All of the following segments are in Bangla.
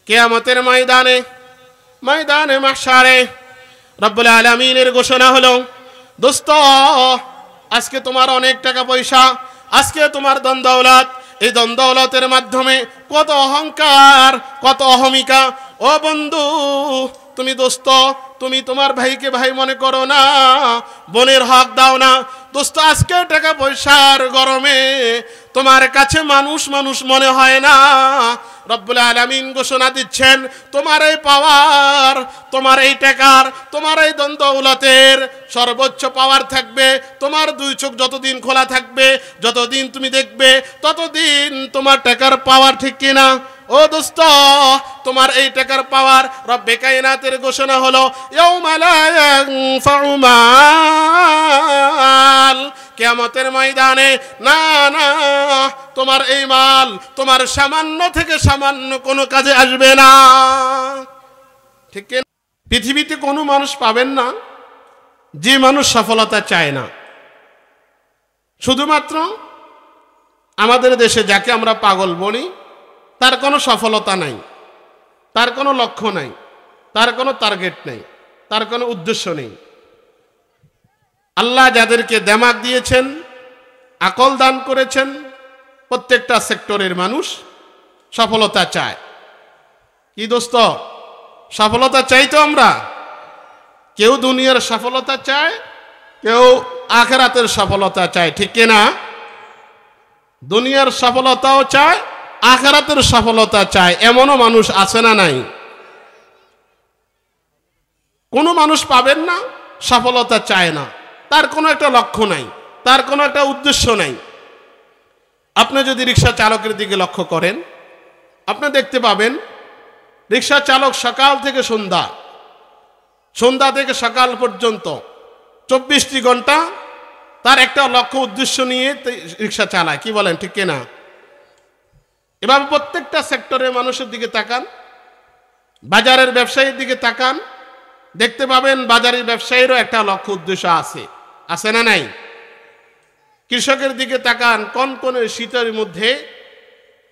কিয়ামতের ময়দানে, ময়দানে মাহশারে রব্বুল আলামিনের ঘোষণা হলো, দোস্ত আজকে তোমার অনেক টাকা পয়সা, আজকে তোমার ধন দৌলত, এই ধন দৌলতের মাধ্যমে কত অহংকার, কত অহমিকা। ও বন্ধু, তুমি দোস্ত, তুমি তোমার ভাইকে ভাই মনে করো না, বোনের হক দাও না। দোস্ত আজকে টাকা পয়সার গরমে তোমার কাছে মানুষ মানুষ মনে হয় না। রব্বুল আলামিন ঘোষণা দিচ্ছেন, তোমার এই পাওয়ার, তোমার এই টাকার, তোমার এই ধন দৌলতের সর্বোচ্চ পাওয়ার থাকবে তোমার দুই চোখ যতদিন খোলা থাকবে, যতদিন তুমি দেখবে ততদিন তোমার টাকার পাওয়ার, ঠিক কিনা? ও দোস্ত, তোমার এই টাকার পাওয়ার রব্বে কায়নাতের ঘোষণা হলো, ইয়াউমা লা ইয়ানফাউ মাল, কিয়ামতের ময়দানে না না, তোমার এই মাল তোমার সামান্য থেকে সামান্য কোনো কাজে আসবে না, ঠিক না? পৃথিবীতে কোনো মানুষ পাবেন না যে মানুষ সফলতা চায় না। শুধুমাত্র আমাদের দেশে যাকে আমরা পাগল বলি, তার কোনো সফলতা নাই, তার কোনো লক্ষ্য নাই, তার কোনো টার্গেট নেই, তার কোনো উদ্দেশ্য নেই। আল্লাহ যাদেরকে দিমাগ দিয়েছেন, আকল দান করেছেন, প্রত্যেকটা সেক্টরের মানুষ সফলতা চায়। কি দোস্ত, সফলতা চাই তো আমরা। কেউ দুনিয়ার সফলতা চায়, কেউ আখিরাতের সফলতা চায়, ঠিক কিনা? দুনিয়ার সফলতাও চায়, আখিরাতের সফলতা চায়, এমনও মানুষ আছে না নাই? কোনো মানুষ পাবেন না সফলতা চায় না, তার কোনো একটা লক্ষ্য নাই, তার কোনো একটা উদ্দেশ্য নাই। আপনি যদি রিক্সা চালকের দিকে লক্ষ্য করেন, আপনি দেখতে পাবেন রিক্সা চালক সকাল থেকে সন্ধ্যা, সন্ধ্যা থেকে সকাল পর্যন্ত 24টি ঘন্টা তার একটা লক্ষ্য উদ্দেশ্য নিয়ে রিক্সা চালায়। কি বলেন, ঠিক কিনা? এভাবে প্রত্যেকটা সেক্টরের মানুষের দিকে তাকান, বাজারের ব্যবসায়ীর দিকে তাকান, দেখতে পাবেন বাজারের ব্যবসায়ীরও একটা লক্ষ্য উদ্দেশ্য আছে, আছে না নাই? কৃষকের দিকে তাকান, কোন কোন শীতের মধ্যে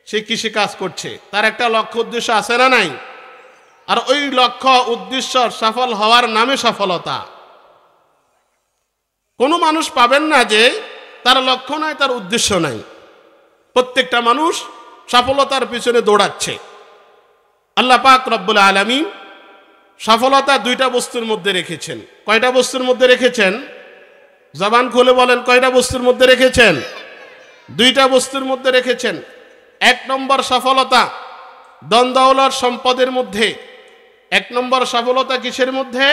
সে কৃষি কাজ করছে, তার একটা লক্ষ্য উদ্দেশ্য আছে না নাই? আর ওই লক্ষ্য উদ্দেশ্য সফল হওয়ার নামে সফলতা। কোনো মানুষ পাবেন না যে তার লক্ষ্য নাই, তার উদ্দেশ্য নাই। প্রত্যেকটা মানুষ সফলতার পিছনে দৌড়াচ্ছে। আল্লাহ পাক রব্বুল আলামিন সফলতা দুইটা বস্তুর মধ্যে রেখেছেন। কয়টা বস্তুর মধ্যে রেখেছেন? জবান খুলে বলেন, কয়টা বস্তুর মধ্যে রেখেছেন? দুইটা বস্তুর মধ্যে রেখেছেন। এক নম্বর সফলতা ধন দৌলত সম্পদের মধ্যে। এক নম্বর সফলতা কিসের মধ্যে?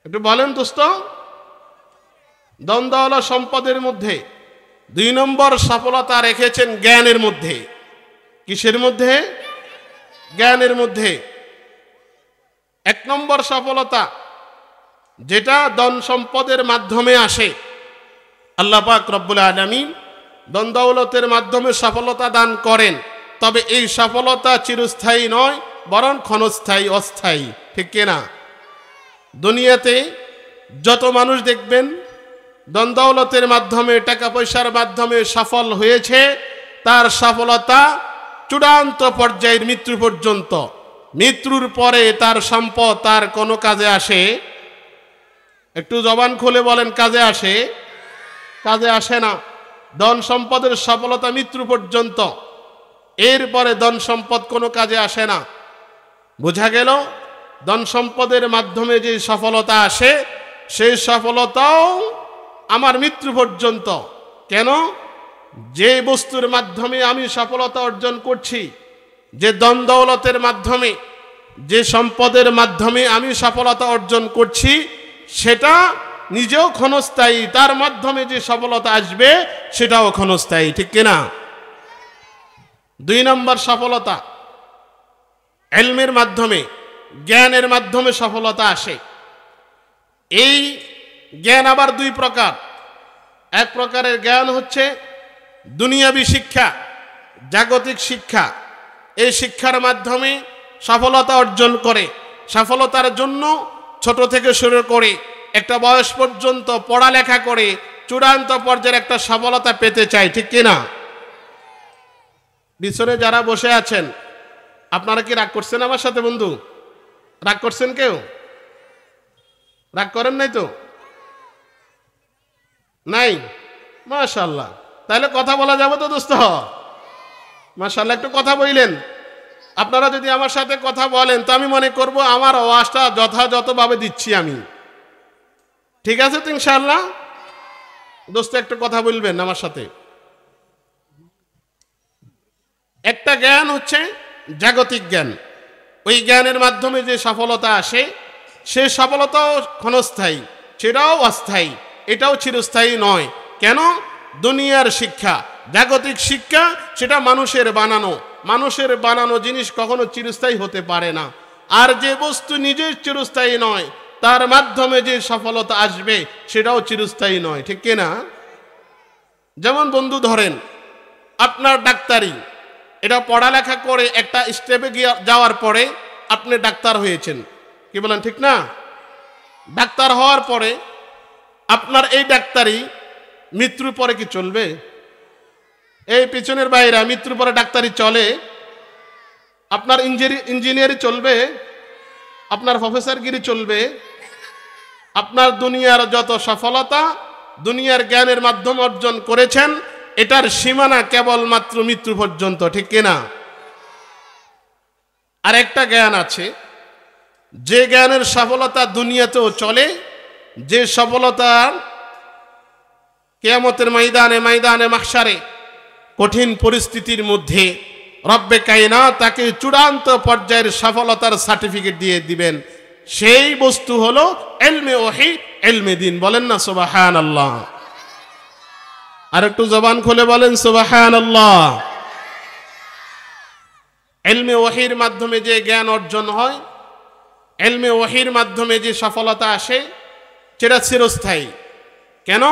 একটু বলেন দোস্ত। ধন দৌলত সম্পদের মধ্যে। দুই নম্বর সফলতা রেখেছেন জ্ঞানের মধ্যে। কিসের মধ্যে? জ্ঞানের মধ্যে। এক নম্বর সফলতা যেটা ধন সম্পদের মাধ্যমে আসে, আল্লাহ পাক রব্বুল আলামিন ধন দৌলতের মাধ্যমে সফলতা দান করেন, তবে এই সফলতা চিরস্থায়ী নয়, বরং ক্ষণস্থায়ী, অস্থায়ী, ঠিক কিনা? দুনিয়াতে যত মানুষ দেখবেন ধন দৌলতের মাধ্যমে, টাকা পয়সার মাধ্যমে সফল হয়েছে, তার সফলতা চূড়ান্ত পর্যায়ের মৃত্যু পর্যন্ত। মৃত্যুর পরে তার সম্পদ তার কোনো কাজে আসে? একটু জবান খুলে বলেন, কাজে আসে? কাজে আসে না। ধন সম্পদের সফলতা মৃত্যু পর্যন্ত, এরপরে ধন সম্পদ কোনো কাজে আসে না। বোঝা গেল ধন সম্পদের মাধ্যমে যে সফলতা আসে, সেই সফলতাও আমার মৃত্যু পর্যন্ত। কেন? যে বস্তুর মাধ্যমে আমি সফলতা অর্জন করছি, যে ধন দৌলতের মাধ্যমে, যে সম্পদের মাধ্যমে আমি সফলতা অর্জন করছি, সেটা নিজেও ক্ষণস্থায়ী, তার মাধ্যমে যে সফলতা আসবে সেটাও ক্ষণস্থায়ী, ঠিক কিনা? দুই নম্বর সফলতা ইলমের মাধ্যমে, জ্ঞানের মাধ্যমে সফলতা আসে। এই জ্ঞান আবার দুই প্রকার। এক প্রকারের জ্ঞান হচ্ছে দুনিয়াবী শিক্ষা, জাগতিক শিক্ষা। এই শিক্ষার মাধ্যমে সফলতা অর্জন করে। সফলতার জন্য ছোট থেকে শুরু করে একটা বয়স পর্যন্ত পড়ালেখা করে চূড়ান্ত পর্যায়ের একটা সফলতা পেতে চাই, ঠিক কিনা? পিছনে যারা বসে আছেন আপনারা কি রাগ করছেন আমার সাথে বন্ধু? রাগ করছেন কেউ? রাগ করেন নাই তো? নাই? মাশাআল্লাহ। তাহলে কথা বলা যাবে তো দোস্ত? মাশাআল্লাহ, একটু কথা বললেন। আপনারা যদি আমার সাথে কথা বলেন তো আমি মনে করব আমার আওয়াজটা যথাযথভাবে দিচ্ছি আমি। ঠিক আছে তো ইনশাআল্লাহ? দোস্ত একটু কথা বলবেন আমার সাথে। একটা জ্ঞান হচ্ছে জাগতিক জ্ঞান। ওই জ্ঞানের মাধ্যমে যে সফলতা আসে সে সফলতাও ক্ষণস্থায়ী, সেটাও অস্থায়ী, এটাও চিরস্থায়ী নয়। কেন? দুনিয়ার শিক্ষা, জাগতিক শিক্ষা, সেটা মানুষের বানানো। মানুষের বানানো জিনিস কখনো চিরস্থায়ী হতে পারে না। আর যে বস্তু নিজের চিরস্থায়ী নয় তার মাধ্যমে যে সফলতা আসবে সেটাও চিরস্থায়ী নয়। ঠিক কিনা? যেমন বন্ধু ধরেন আপনার ডাক্তারি, এটা পড়ালেখা করে একটা স্টেপে যাওয়ার পরে আপনি ডাক্তার হয়েছেন, কি বলেন ঠিক না? ডাক্তার হওয়ার পরে আপনার এই ডাক্তারি মৃত্যুর পরে কি চলবে? এই পিছনের বাইরে মৃত্যুর পরে ডাক্তারি চলে? আপনার ইঞ্জিনিয়ারি চলবে? আপনার প্রফেসরগিরি চলবে? আপনার দুনিয়ার যত সফলতা দুনিয়ার জ্ঞানের মাধ্যমে অর্জন করেছেন এটার সীমানা কেবলমাত্র মৃত্যু পর্যন্ত। ঠিক কিনা? আর একটা জ্ঞান আছে যে জ্ঞানের সফলতা দুনিয়াতেও চলে, যে সফলতা কিয়ামতের ময়দানে মাহশারে কঠিন পরিস্থিতির মধ্যে রব্বে কায়নাত তাকে চূড়ান্ত পর্যায়ের সফলতার সার্টিফিকেট দিয়ে দিবেন। সেই বস্তু হলো ইলমে ওহী, ইলমে দ্বীন। বলেন না সুবহানাল্লাহ? আর একটু জবান খুলে বলেন সুবহানাল্লাহ। ইলমে ওহীর মাধ্যমে যে জ্ঞান অর্জন হয়, ইলমে ওহীর মাধ্যমে যে সফলতা আসে সেটা চিরস্থায়ী। কেন?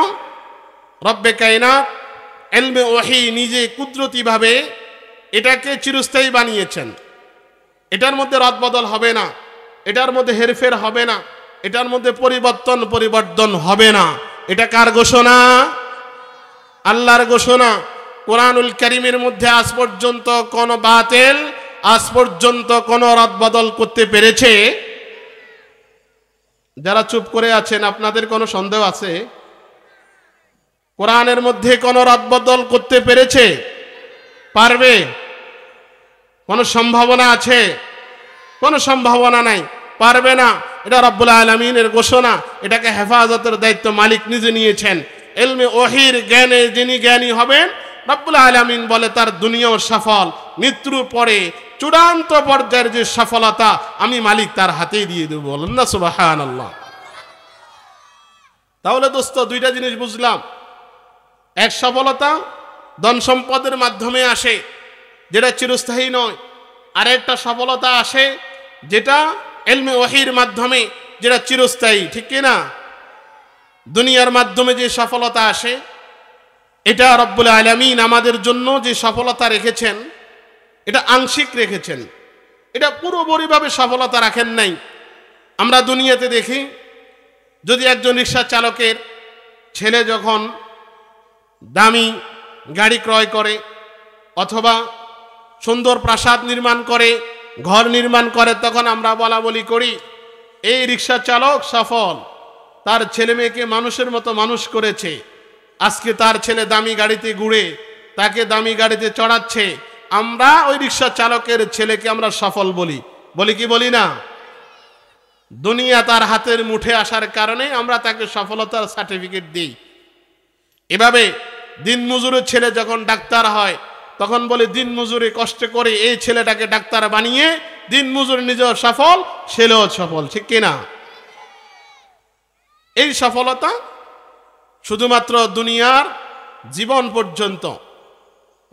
রব্বে কায়নাত ইলমে ওহী নিজে কুদরতিভাবে এটাকে চিরস্থায়ী বানিয়েছেন। এটার মধ্যে রদবদল হবে না, এটার মধ্যে হেরফের হবে না, এটার মধ্যে পরিবর্তন হবে না। এটা কার ঘোষণা? আল্লাহর ঘোষণা। কোরআনুল কারীমের মধ্যে আজ পর্যন্ত কোন বাতিল, আজ পর্যন্ত কোন রদবদল করতে পেরেছে? যারা চুপ করে আছেন আপনাদের কোনো সন্দেহ আছে? কোরআনের মধ্যে কোন রদবদল করতে পেরেছে? পারবে? কোনো সম্ভাবনা আছে? কোনো সম্ভাবনা নাই, পারবে না। এটা রব্বুল আলামিনের ঘোষণা। এটাকে হেফাজতের দায়িত্ব মালিক নিজে নিয়েছেন। ইলমে ওহীর জ্ঞানে যিনি জ্ঞানী হবেন রব্বুল আলামিন বলে তার দুনিয়াও সফল, মৃত্যুর পরে চূড়ান্ত পর্যায়ের যে সফলতা আমি মালিক তার হাতেই দিয়ে দেব। বলেন না সুবহানাল্লাহ? তাহলে দোস্ত দুইটা জিনিস বুঝলাম। এক, সফলতা ধন সম্পদের মাধ্যমে আসে যেটা চিরস্থায়ী নয়। আর একটা সফলতা আসে যেটা ইলমে ওহীর মাধ্যমে, যেটা চিরস্থায়ী। ঠিক কিনা? দুনিয়ার মাধ্যমে যে সফলতা আসে এটা রব্বুল আলামিন আমাদের জন্য যে সফলতা রেখেছেন এটা আংশিক রেখেছেন, এটা পুরোপুরিভাবে সফলতা রাখেন নাই। আমরা দুনিয়াতে দেখি যদি একজন রিক্সা চালকের ছেলে যখন দামি গাড়ি ক্রয় করে অথবা সুন্দর প্রাসাদ নির্মাণ করে, ঘর নির্মাণ করে, তখন আমরা বলা বলি করি এই রিক্সা চালক সফল, তার ছেলে মেয়েকে মানুষের মতো মানুষ করেছে। আজকে তার ছেলে দামি গাড়িতে ঘুরে, তাকে দামি গাড়িতে চড়াচ্ছে। আমরা ওই রিক্সা চালকের ছেলেকে আমরা সফল বলি, বলি কি বলি না? দুনিয়া তার হাতের মুঠে আসার কারণে আমরা তাকে সফলতার সার্টিফিকেট দিই। এভাবে দিন মজুরের ছেলে যখন ডাক্তার হয় তখন বলে দিন মজুরি কষ্ট করে এই ছেলেটাকে ডাক্তার বানিয়ে দিন মজুর নিজেও সফল, ছেলেও সফল। ঠিক কিনা? এই সফলতা শুধুমাত্র দুনিয়ার জীবন পর্যন্ত।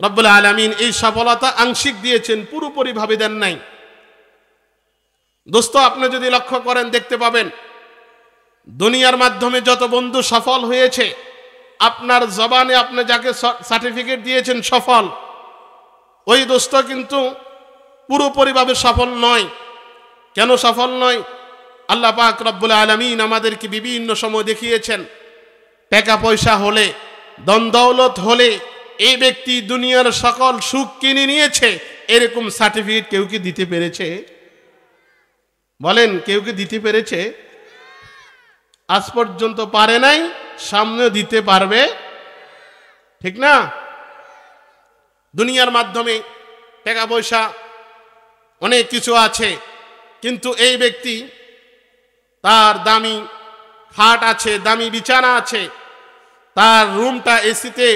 রব্বুল আলামিন এই সফলতা আংশিক দিয়েছেন, পুরোপুরি ভাবে দেন নাই। দোস্ত আপনি যদি লক্ষ্য করেন দেখতে পাবেন দুনিয়ার মাধ্যমে যত বন্ধু সফল হয়েছে আপনার জবানে আপনি যাকে সার্টিফিকেট দিয়েছেন সফল, ওই দোস্ত কিন্তু পুরোপুরিভাবে সফল নয়। কেন সফল নয়? আল্লাহ পাক রব্বুল আলামিন আমাদেরকে বিভিন্ন সময় দেখিয়েছেন টাকা পয়সা হলে, ধন দৌলত হলে এই ব্যক্তি দুনিয়ার সকল সুখ কিনে নিয়েছে, এরকম সার্টিফিকেট কেউ কি দিতে পেরেছে? বলেন, কেউ কি দিতে পেরেছে? আজ পর্যন্ত পারে নাই, সামনেও দিতে পারবে, ঠিক না? দুনিয়ার মাধ্যমে টাকা পয়সা অনেক কিছু আছে, কিন্তু এই ব্যক্তি তার দামি খাট আছে, দামি বিছানা আছে, তার রুমটা এসিতে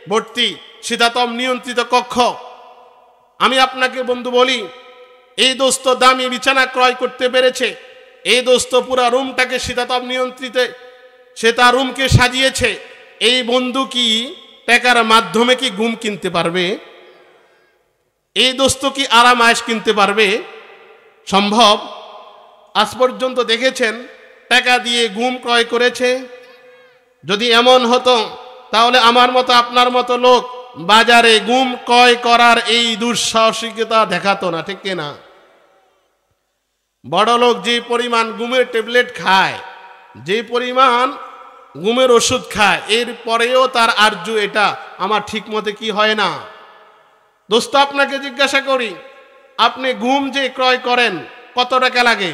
ভর্তি, শীতাতপ নিয়ন্ত্রিত কক্ষ। আমি আপনাকে বন্ধু বলি, এই দোস্ত দামি বিছানা ক্রয় করতে পেরেছে, এই দোস্ত পুরা রুমটাকে শীতাতপ নিয়ন্ত্রিত সে তার রুমকে সাজিয়েছে। এই বন্ধু কি টাকার মাধ্যমে কি ঘুম কিনতে পারবে? এই দোস্ত কি আরাম আয়েশ কিনতে পারবে? সম্ভব? আজ পর্যন্ত দেখেছেন টাকা দিয়ে ঘুম ক্রয় করেছে? যদি এমন হতো তাহলে আমার মতো আপনার মতো লোক বাজারে ঘুম ক্রয় করার এই দুঃসাহসিকতা দেখাতো না, ঠিক না? বড় লোক যে পরিমাণ ঘুমের ট্যাবলেট খায়, যে পরিমাণ ঘুমের ওষুধ খায়, এর পরেও তার আর্য এটা আমার ঠিক মতে কি হয় না। দোস্ত আপনাকে জিজ্ঞাসা করি, আপনি ঘুম যে ক্রয় করেন কত টাকা লাগে?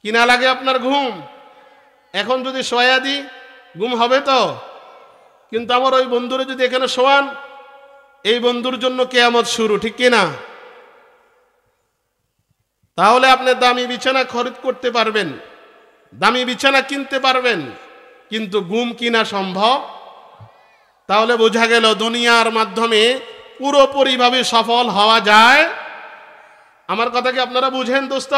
কিনা লাগে আপনার ঘুম? এখন যদি শোয়া দিই ঘুম হবে তো? কিন্তু আমার ওই বন্ধুরে যদি এখানে শোয়ান, এই বন্ধুর জন্য কিয়ামত শুরু, ঠিক কিনা? তাহলে আপনি দামি বিছানা খরিদ করতে পারবেন, দামি বিছানা কিনতে পারবেন, কিন্তু ঘুম কিনা সম্ভব? তাহলে বোঝা গেল দুনিয়ার মাধ্যমে পুরোপুরিভাবে সফল হওয়া যায়। আমার কথা কি আপনারা বুঝেন দোস্ত?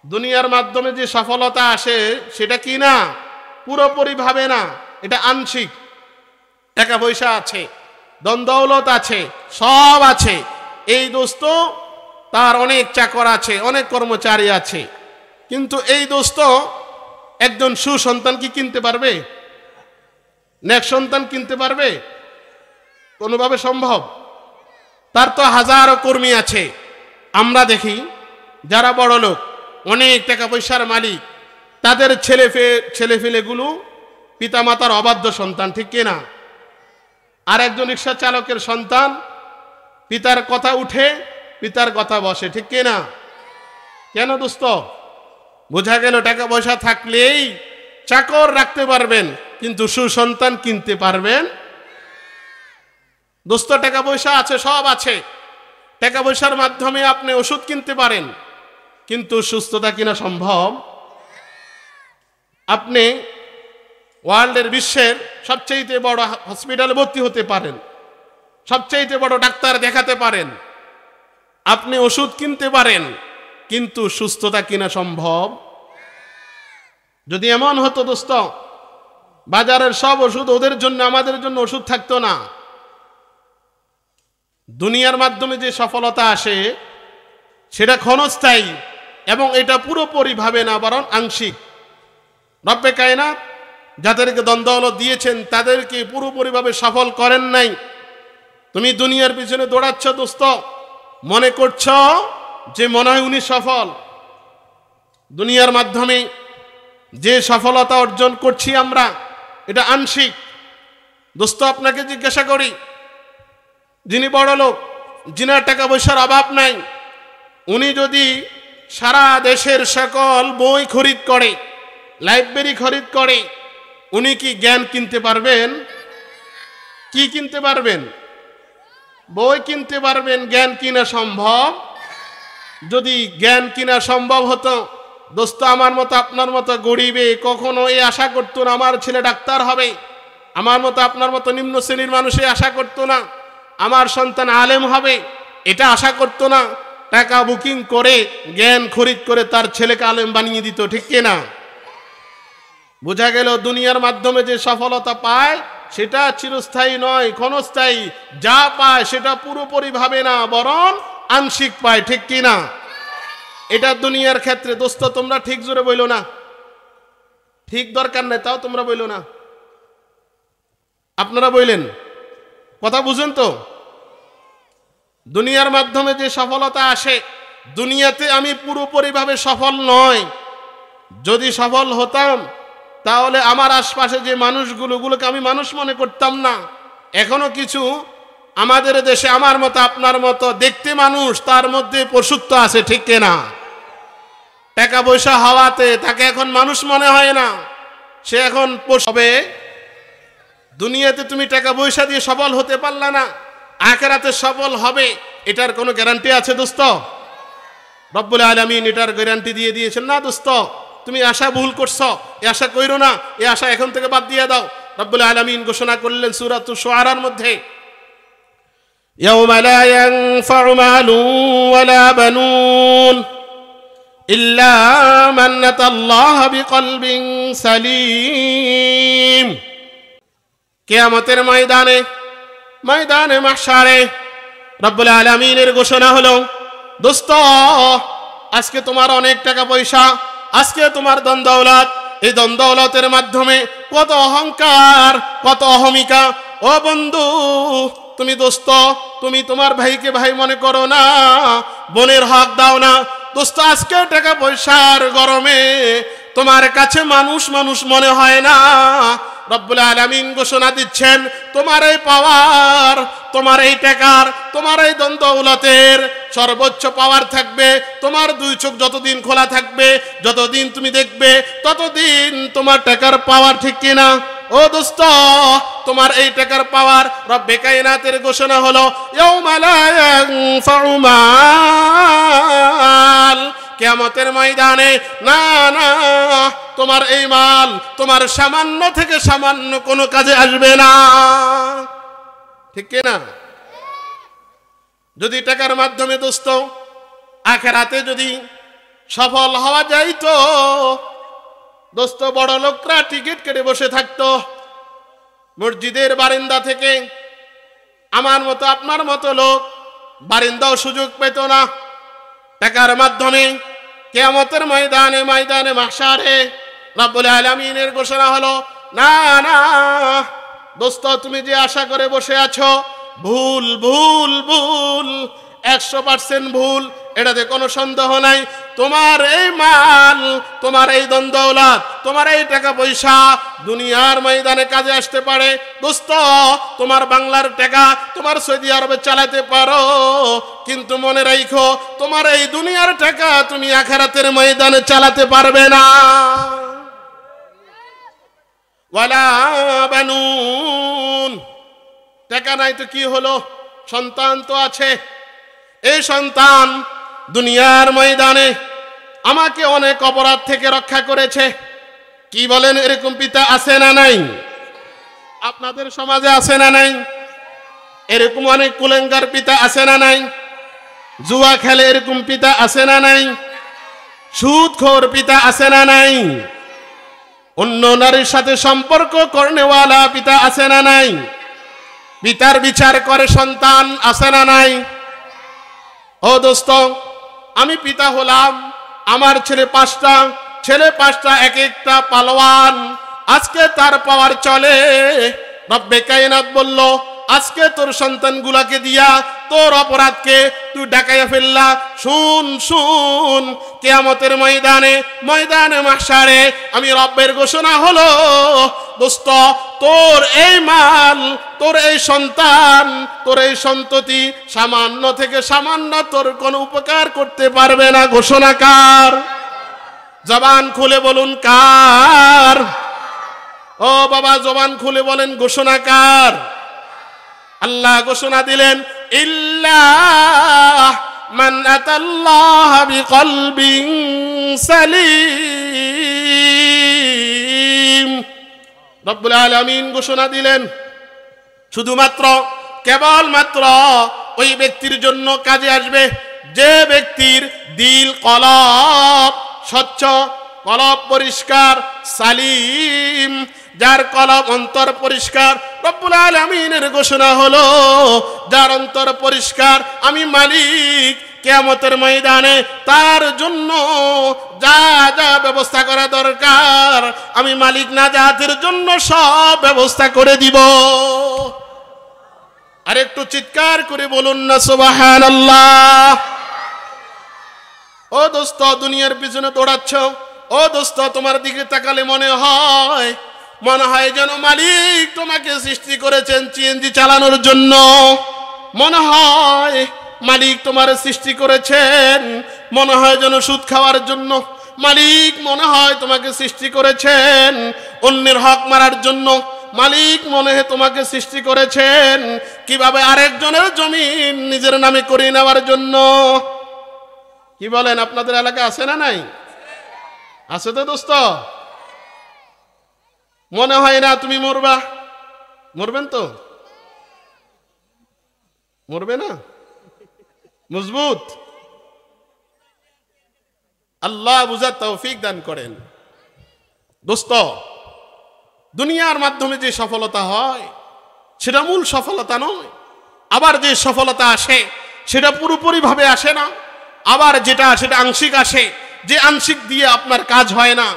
দুনিয়ার মাধ্যমে যে সফলতা আসে সেটা কি না, পুরোপুরিভাবে না, এটা আংশিক। টাকা পয়সা আছে, ধন দৌলত আছে, সব আছে, এই দোস্ত তার অনেক চাকর আছে, অনেক কর্মচারী আছে, কিন্তু এই দোস্ত একজন সুসন্তান কি কিনতে পারবে? নেক সন্তান কিনতে পারবে? কোনোভাবে সম্ভব? তার তো হাজারো কর্মী আছে। আমরা দেখি যারা বড় লোক, অনেক টাকা পয়সার মালিক, তাদের ছেলেফেলেগুলো পিতামাতার অবাধ্য সন্তান, ঠিক কিনা? আর একজন রিক্সা চালকের সন্তান, পিতার কথা উঠে পিতার কথা বসে, ঠিক কিনা? কেন দোস্ত? বোঝা গেল টাকা পয়সা থাকলেই চাকর রাখতে পারবেন, কিন্তু সুসন্তান কিনতে পারবেন? দোস্ত টাকা পয়সা আছে, সব আছে, টাকা পয়সার মাধ্যমে আপনি ওষুধ কিনতে পারেন, কিন্তু সুস্থতা কিনা সম্ভব? আপনি ওয়ার্ল্ডের বিশ্বের সবচেয়ে বড় হসপিটালে ভর্তি হতে পারেন, সবচেয়ে বড় ডাক্তার দেখাতে পারেন, আপনি ওষুধ কিনতে পারেন, কিন্তু সুস্থতা কিনা সম্ভব? যদি এমন হতো দোস্ত, বাজারের সব ওষুধ ওদের জন্য, আমাদের জন্য ওষুধ থাকতো না। দুনিয়ার মাধ্যমে যে সফলতা আসে সেটা ক্ষণস্থায়ী, এবং এটা পুরোপুরিভাবে না, বরং আংশিক। রব্বে কায়নাত যাদেরকে ধন দৌলত দিয়েছেন তাদেরকে পুরোপুরিভাবে সফল করেন নাই। তুমি দুনিয়ার পিছনে দৌড়াচ্ছ দোস্ত, মনে করছ যে মনে হয় উনি সফল। দুনিয়ার মাধ্যমে যে সফলতা অর্জন করছি আমরা, এটা আংশিক। দোস্ত আপনাকে জিজ্ঞাসা করি, যিনি বড় লোক, যিনার টাকা পয়সার অভাব নাই, উনি যদি সারা দেশের সকল বই খরিদ করে, লাইব্রেরি খরিদ করে, উনি কি জ্ঞান কিনতে পারবেন? কি কিনতে পারবেন? বই কিনতে পারবেন, জ্ঞান কিনা সম্ভব? যদি জ্ঞান কিনা সম্ভব হতো দোস্ত, আমার মতো আপনার মতো গরিবে কখনো এই আশা করতো না আমার ছেলে ডাক্তার হবে, আমার মতো আপনার মতো নিম্ন শ্রেণীর মানুষে আশা করতো না আমার সন্তান আলেম হবে, এটা আশা করতো না। টাকা বুকিং করে, জ্ঞান খরিদ করে তার ছেলেকে আলেম বানিয়ে দিত, ঠিক কিনা? বোঝা গেল দুনিয়ার মাধ্যমে যে সফলতা পায় সেটা চিরস্থায়ী নয়, ক্ষণস্থায়ী। যা পায় সেটা পুরোপুরিভাবে না, বরং আংশিক পায়, ঠিক কিনা? এটা দুনিয়ার ক্ষেত্রে। দোস্ত তোমরা ঠিক জোরে বইলো না, ঠিক দরকার নেই, তাও তোমরা বইলো না। আপনারা বইলেন, কথা বুঝেন তো? দুনিয়ার মাধ্যমে যে সফলতা আসে, দুনিয়াতে আমি পুরোপুরিভাবে সফল নয়। যদি সফল হতাম তাহলে আমার আশপাশে যে মানুষগুলোকে আমি মানুষ মনে করতাম না। এখনো কিছু আমাদের দেশে আমার মতো আপনার মতো দেখতে মানুষ, তার মধ্যে পশুত্ব আছে, ঠিক কিনা? টাকা পয়সা হওয়াতে তাকে এখন মানুষ মনে হয় না, সে এখন হবে। দুনিয়াতে তুমি টাকা পয়সা দিয়ে সফল হতে পারলা না, আখিরাতে সফল হবে এটার কোনো গ্যারান্টি আছে দোস্ত? রব্বুল আলামিন এটার গ্যারান্টি দিয়ে দিয়েছেন না দোস্ত। তুমি আশা ভুল করছো, এই আশা কইরো না, এই আশা এখন থেকে বাদ দিয়ে দাও। রব্বুল আলামিন ঘোষণা করলেন সূরাতুশ শুআরার মধ্যে, ইয়াউমা লা ইয়ানফা'ু মালুন ওয়ালা বানুন ইল্লা মান আতাল্লাহা বিকলবিন সালিম। কিয়ামতের ময়দানে, ময়দানে মাহশারে রব্বুল আলামিনের ঘোষণা হলো, দোস্ত আজকে তোমার অনেক টাকা পয়সা, আজকে তোমার ধন দৌলত, এই ধন দৌলতের মাধ্যমে কত অহংকার, কত অহমিকা। ও বন্ধু, তুমি দোস্ত, তুমি তোমার ভাইকে ভাই মনে করো না, বোনের হক দাও না। দোস্ত আজকে টাকা পয়সার গরমে তোমার কাছে মানুষ মানুষ মনে হয় না। রব্বুল আলামিন ঘোষণা দিচ্ছেন, তোমার এই পাওয়ার, তোমার এই টাকার, তোমার এই ধন দৌলতের সর্বোচ্চ পাওয়ার থাকবে তোমার দুই চোখ যতদিন খোলা থাকবে, যতদিন তুমি দেখবে ততদিন তোমার টাকার পাওয়ার, ঠিক কিনা? ও দোস্ত, তোমার এই টাকার পাওয়ার রব্বে কায়নাতের ঘোষণা হলো, ইয়াউমা লা ইয়ানফা'ু মাল, কিয়ামতের ময়দানে না না, তোমার এই মাল তোমার সামান্য থেকে সামান্য কোনো কাজে আসবে না, ঠিক কিনা? যদি টাকার মাধ্যমে দোস্ত আখিরাতে যদি সফল হওয়া যাইতো, দোস্ত বড় লোকরা টিকিট কেটে বসে থাকতো মসজিদের বারিন্দা থেকে, আমার মতো আপনার মতো লোক বারিন্দাও সুযোগ পেত না। টাকার মাধ্যমে কিয়ামতের ময়দানে, ময়দানে মাহশারে রব্বুল আলামিনের ঘোষণা হলো, না না দোস্ত, তুমি যে আশা করে বসে আছো ভুল, ভুল, ভুল, 100% ভুল, এটাতে কোনো সন্দেহ নাই। তোমার এই মাল, তোমার এই ধন দৌলত, তোমার এই টাকা পয়সা দুনিয়ার ময়দানে কাজে আসতে পারে দোস্ত। তোমার বাংলার টাকা তোমার সৌদি আরবে চালাতে পারো, কিন্তু মনে রাখো তোমার এই দুনিয়ার টাকা তুমি আখিরাতের ময়দানে চালাতে পারবে না। ওয়ালা বানুন, টাকা নাই তো কি হলো, সন্তান তো আছে। এই সন্তান দুনিয়ার ময়দানে আমাকে অনেক অপরাধ থেকে রক্ষা করেছে। কি বলেন, এরকম পিতা আছে না নাই? আপনাদের সমাজে আছে না নাই? এরকম অনেক কুলেঙ্গার পিতা আছে না নাই? জুয়া খেলে এরকম পিতা আছে না নাই? সুদখোর পিতা আছে না নাই? অন্য নারীর সাথে সম্পর্ক করনেওয়ালা পিতা আছে না নাই? পিতার বিচার করে সন্তান আছে না নাই? ও দোস্ত, আমি পিতা হলাম, আমার ছেলে 5টা, ছেলে 5টা, এক একটা পালোয়ান, আজকে তার পাওয়ার চলে। রব্বে কায়নাত বলল, আজকে তোর সন্তানগুলাকে দিয়া তোর অপরাধকে তুই ডাকাইয়া ফেললা। শুন শুন, কিয়ামতের ময়দানে, ময়দানে মাহশারে আমি রব্বের ঘোষণা হলো, দোস্ত তোর এই মাল, তোর এই সন্তান, তোর এই সন্ততি সামান্য থেকে সামান্য তোর কোনো উপকার করতে পারবে না। ঘোষণা কার? জবান খুলে বলুন কার? ও বাবা, জবান খুলে বলেন ঘোষণা কার? আল্লাহ ঘোষণা দিলেন, ইল্লা মান আতাল্লাহ বিকলবিন সালিম। রব্বুল আলামিন ঘোষণা দিলেন, শুধুমাত্র কেবলমাত্র ওই ব্যক্তির জন্য কাজে আসবে যে ব্যক্তির দিল, কলব স্বচ্ছ, কলব পরিষ্কার, সালিম, যার কলব অন্তর পরিষ্কার। রব্বুল আলামিনের ঘোষণা হলো, যার অন্তর পরিষ্কার আমি মালিক কিয়ামতের ময়দানে তার জন্য যা যা ব্যবস্থা করা দরকার আমি মালিক নাজাতের জন্য সব ব্যবস্থা করে দিব। আর একটু চিৎকার করে বলুন না সুবহানাল্লাহ। ও দোস্ত, দুনিয়ার পিছনে দৌড়াচ্ছ, ও দোস্ত তোমার দিকে তাকালে মনে হয় যেন মালিক তোমাকে সৃষ্টি করেছেন সিএনজি চালানোর জন্য। মনে হয় মালিক তোমার সৃষ্টি করেছেন, মনে হয় যেন সুদ খাওয়ার জন্য। মালিক মনে হয় তোমাকে সৃষ্টি করেছেন অন্যের হক মারার জন্য। মালিক মনে হয় তোমাকে সৃষ্টি করেছেন কিভাবে আরেকজনের জমিন নিজের নামে করে নেওয়ার জন্য। কি বলেন, আপনাদের এলাকায় আছে না নাই? আছে তো দোস্ত? মনে হয় না তুমি মরবা? মরবেন তো? মরবে না? মজবুত। আল্লাহ বুঝার তৌফিক দান করেন। দোস্ত, দুনিয়ার মাধ্যমে যে সফলতা হয় সেটা মূল সফলতা নয়। আবার যে সফলতা আসে সেটা পুরোপুরি ভাবে আসে না। আবার যেটা সেটা আংশিক আসে, যে আংশিক দিয়ে আপনার কাজ হয় না।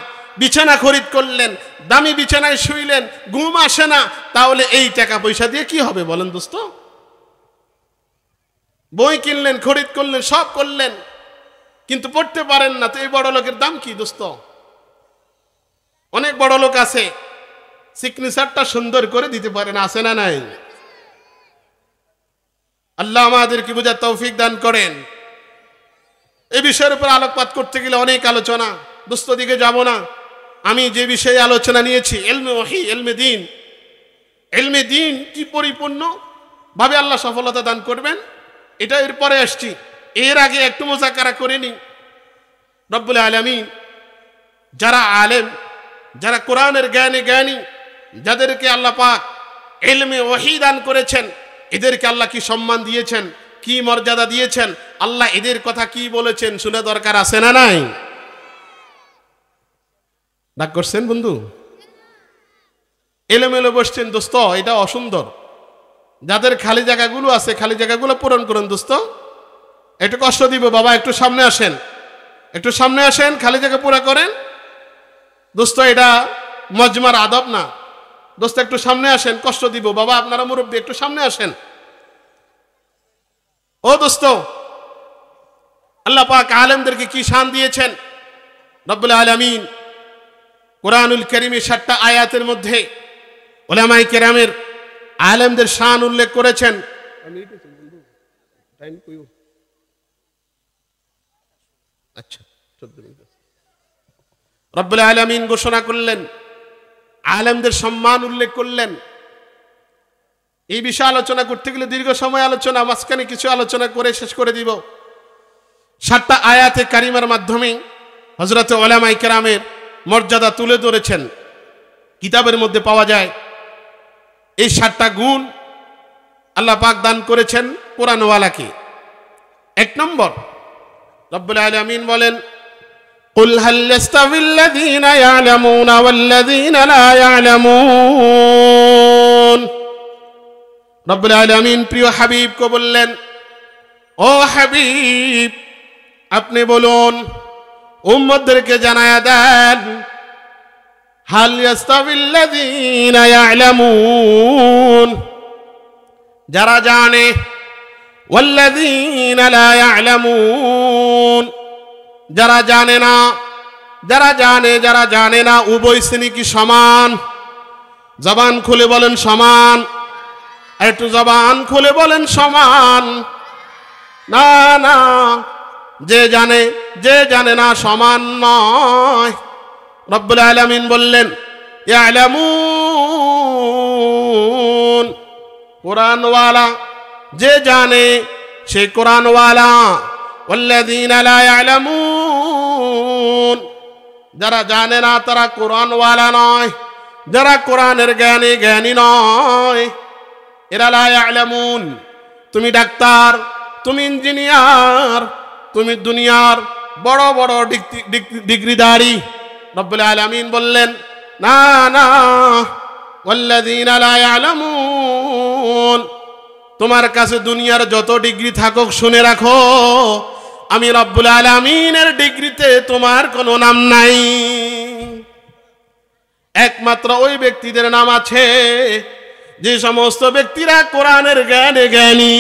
বিছানা খরিদ করলেন, দামি বিছানায় শুইলেন, ঘুম আসে না, তাহলে এই টাকা পয়সা দিয়ে কি হবে বলেন দোস্ত? বই কিনলেন, খরিদ করলেন, সব করলেন, কিন্তু পড়তে পারেন না, তো এই বড় লোকের দাম কি দোস্ত? অনেক বড় লোক আছে সিগনেচারটা সুন্দর করে দিতে পারে না, আছে না নাই? আল্লাহ আমাদেরকে বুঝার তৌফিক দান করেন। এই বিষয়ের উপর আলোকপাত করতে গেলে অনেক আলোচনা, দোস্ত দিকে যাব না। আমি যে বিষয়ে আলোচনা নিয়েছি ইলমে ওহী, ইলমে দ্বীন। ইলমে দ্বীন কি পরিপূর্ণ ভাবে আল্লাহ সফলতা দান করবেন এটা এরপরে আসছি। এর আগে একটু মুযাকারা করে নি। রব্বুল আলামিন যারা আলেম, যারা কোরআনের জ্ঞানী, যাদেরকে আল্লাহ পাক ইলমে ওহী দান করেছেন, এদেরকে আল্লাহ কি সম্মান দিয়েছেন, কি মর্যাদা দিয়েছেন, আল্লাহ এদের কথা কি বলেছেন শুনে দরকার আছে না নাই? রাগ করছেন বন্ধু? এলোমেলো বসছেন দোস্ত, এটা অসুন্দর। যাদের খালি জায়গাগুলো আছে খালি জায়গাগুলো পূরণ করুন দোস্ত। একটু কষ্ট দিব বাবা, একটু সামনে আসেন, একটু সামনে আসেন, খালি জায়গা পুরা করেন দোস্ত। এটা মজমার আদব না দোস্ত, একটু সামনে আসেন, কষ্ট দিব বাবা, আপনারা মুরব্বী, একটু সামনে আসেন। ও দোস্ত, আল্লাহ পাক আলেমদেরকে কি শান দিয়েছেন। রব্বুল আলামিন কোরআনুল কারীমে 7টা আয়াতের মধ্যে উলামায়ে কেরামের আলেমদের শান উল্লেখ করেছেন। আচ্ছা, রব্বুল আলামিন ঘোষণা করলেন, আলেমদের সম্মান উল্লেখ করলেন। এই বিষয়ে আলোচনা করতে গেলে দীর্ঘ সময় আলোচনা, মাঝখানে কিছু আলোচনা করে শেষ করে দিব। 7টা আয়াতে কারিমার মাধ্যমে হযরত উলামায়ে কেরামের মর্যাদা তুলে ধরেছেন। কিতাবের মধ্যে পাওয়া যায় এই 7টা গুণ আল্লাহ পাক দান করেছেন কোরআনওয়ালাকে। 1 নম্বর, রব্বুল আলামিন বলেন, কুল হাল ইয়াস্তাবিল্লাযীনা ইয়ালামুনা ওয়াল্লাযীনা লা ইয়ালামুন। রব্বুল আলামিন প্রিয় হাবিবকে বললেন, ও হাবিব আপনি বলুন, উম্মতদেরকে জানায়া দেন, হাল ইয়াস্তাবিল্লাযীনা ইয়ালামুন, যারা জানে, ওয়াল্লাযীনা লা ইয়ালামুন, যারা জানে না। যারা জানে না উভয় শ্রেণী কি সমান? জবান খুলে বলেন সমান। একটু জবান খুলে বলেন সমান। না না, যে জানে না সমান নয়। রব্বুল আলামিন বললেন, ইয়ালামুন, কোরআনওয়ালা যে জানে সে কোরআনওয়ালা। ওয়াল্লাযীনা লা ইয়ালামুন, যারা জানে না তারা কোরআনওয়ালা নয়, যারা কোরআনের জ্ঞানী নয়, এরা লা ইয়ালামুন। তুমি ডাক্তার, তুমি ইঞ্জিনিয়ার, তুমি দুনিয়ার বড় বড় ডিগ্রিধারী। রব্বুল আলামিন বললেন, না না, ওয়াল্লাযীনা লা ইয়ালামুন, তোমার কাছে দুনিয়ার যত ডিগ্রি থাকুক শুনে রাখো, আমি রব্বুল আলামিনের ডিগ্রিতে তোমার কোনো নাম নাই। একমাত্র ওই ব্যক্তিদের নাম আছে যে সমস্ত ব্যক্তিরা কোরআনের জ্ঞানী।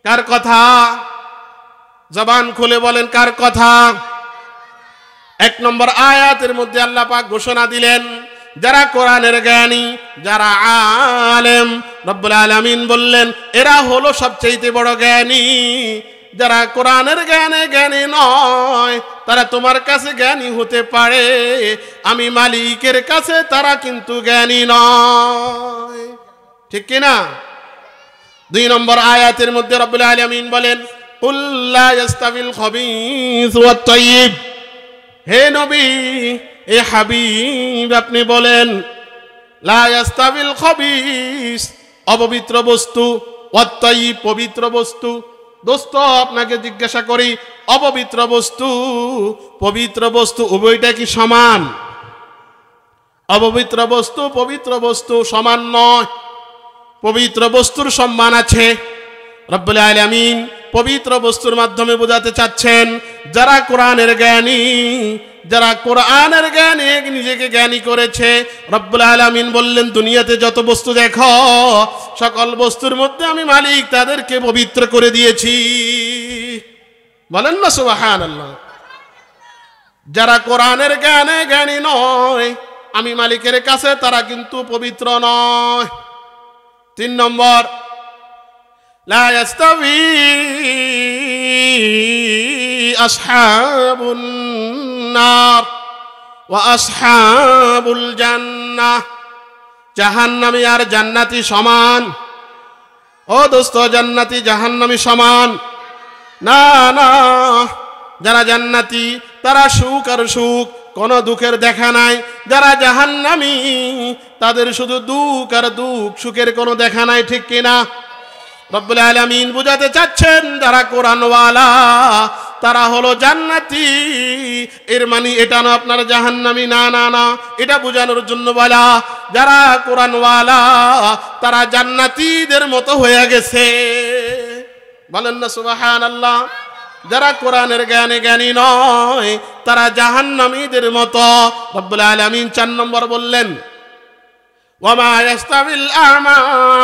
কার কথা? জবান খুলে বলেন কার কথা? 1 নম্বর আয়াতের মধ্যে আল্লাহ পাক ঘোষণা দিলেন, যারা কোরআনের জ্ঞানী, যারা আলেম, রব্বুল আলামিন বললেন এরা হলো সবচেয়ে বড় জ্ঞানী। যারা কোরআনের জ্ঞানে জ্ঞানী নয়, তারা তোমার কাছে জ্ঞানী হতে পারে, আমি মালিকের কাছে তারা কিন্তু জ্ঞানী নয়। ঠিক কিনা? 2 নম্বর আয়াতের মধ্যে রব্বুল আলামিন বলেন কুল লা ইস্তাবিল খাবিস ওয়াত তাইয়িব। হে নবী, এ হাবিব, আপনি বলেন লা ইস্তাবিল খাবিস অপবিত্র বস্তু, ওয়াত তাইয়িব পবিত্র বস্তু। দোস্ত আপনাকে জিজ্ঞাসা করি, অপবিত্র বস্তু পবিত্র বস্তু উভয়টা কি সমান? অপবিত্র বস্তু পবিত্র বস্তু সমান নয়। পবিত্র বস্তুর সম্মান আছে। রব্বুল আলামিন পবিত্র বস্তুর মাধ্যমে বোঝাতে চাচ্ছেন যারা কোরআনের জ্ঞানী, যারা কোরআনের জ্ঞানে নিজেকে জ্ঞানী করেছে, রব্বুল আলামিন বললেন দুনিয়াতে যত বস্তু দেখো সকল বস্তুর মধ্যে আমি মালিক তাদেরকে পবিত্র করে দিয়েছি। বলেন না সুবহানাল্লাহ। যারা কোরআনের জ্ঞানে জ্ঞানী নয়, আমি মালিকের কাছে তারা কিন্তু পবিত্র নয়। 3 নম্বর লা ইস্তাবি আসহাবুন নার ওয়া আসহাবুল জান্নাহ। জাহান্নামী আর জান্নাতি সমান? ও দোস্ত, জান্নাতি জাহান্নামী সমান না, না। যারা জান্নাতি তারা সুখ আর সুখ, কোনো দুঃখের দেখা নাই। যারা জাহান্নামী তাদের শুধু দুঃখ আর দুঃখ, সুখের কোনো দেখা নাই। ঠিক কিনা? রব্বুল আলামিন বুঝাতে চাচ্ছেন যারা কোরআনওয়ালা তারা হলো জান্নাতি। এর মানে এটা না আপনার জাহান্নামী, না না না, এটা বোঝানোর জন্য বলা যারা কোরআনওয়ালা তারা জান্নাতীদের মতো হয়ে গেছে। বলেন না সুবহানাল্লাহ। যারা কোরআনের জ্ঞানে জ্ঞানী নয় তারা জাহান্নামীদের মতো। রব্বুল আলামিন 4 নম্বর বললেন ওয়ামা ইয়াস্তাবিল আ'মা